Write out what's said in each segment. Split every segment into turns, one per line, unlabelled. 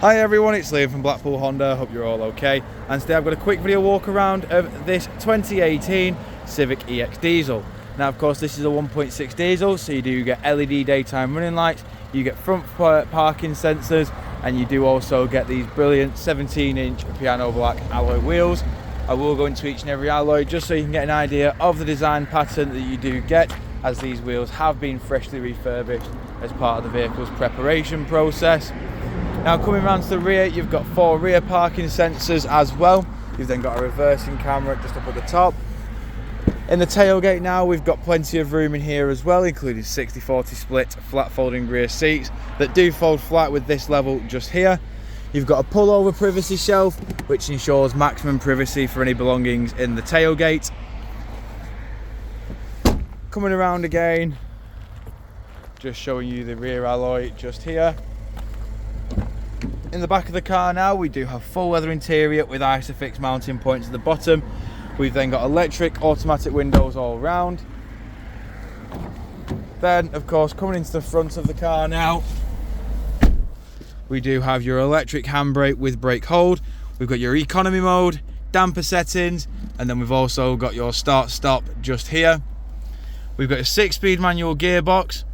Hi everyone, it's Liam from Blackpool Honda. Hope you're all okay. And today I've got a quick video walk around of this 2018 Civic EX diesel. Now of course this is a 1.6 diesel, so you do get LED daytime running lights, you get front parking sensors, and you do also get these brilliant 17-inch piano black alloy wheels. I will go into each and every alloy just so you can get an idea of the design pattern that you do get, as these wheels have been freshly refurbished as part of the vehicle's preparation process. Now coming around to the rear, you've got 4 rear parking sensors as well. You've then got a reversing camera just up at the top. In the tailgate now, we've got plenty of room in here as well, including 60/40 split flat folding rear seats that do fold flat with this level just here. You've got a pull-over privacy shelf, which ensures maximum privacy for any belongings in the tailgate. Coming around again, just showing you the rear alloy just here. In the back of the car now, we do have full leather interior with Isofix mounting points at the bottom. We've then got electric automatic windows all round. Then of course, coming into the front of the car now, we do have your electric handbrake with brake hold. We've got your economy mode, damper settings, and then we've also got your start stop just here. We've got a 6-speed manual gearbox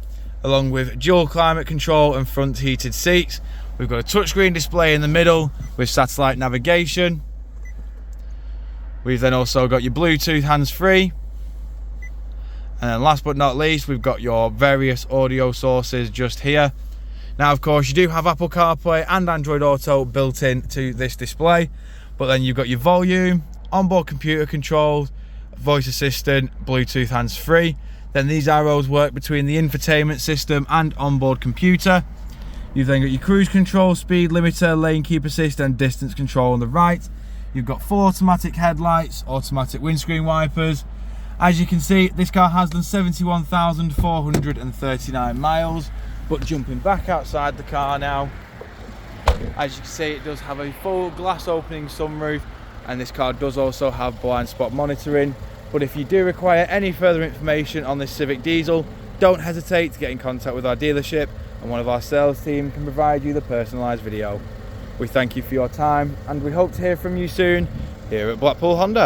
along with dual climate control and front heated seats. We've got a touchscreen display in the middle with satellite navigation. We've then also got your Bluetooth hands-free. And then last but not least, we've got your various audio sources just here. Now of course you do have Apple CarPlay and Android Auto built into this display, but then you've got your volume, onboard computer controls, voice assistant, Bluetooth hands-free. Then these arrows work between the infotainment system and onboard computer. You've then got your cruise control, speed limiter, lane keep assist and distance control on the right. You've got full automatic headlights, automatic windscreen wipers. As you can see, this car has done 71,439 miles. But jumping back outside the car now, as you can see, it does have a full glass opening sunroof, and this car does also have blind spot monitoring. But if you do require any further information on this Civic diesel, don't hesitate to get in contact with our dealership, and one of our sales team can provide you the personalised video. We thank you for your time, and we hope to hear from you soon here at Blackpool Honda.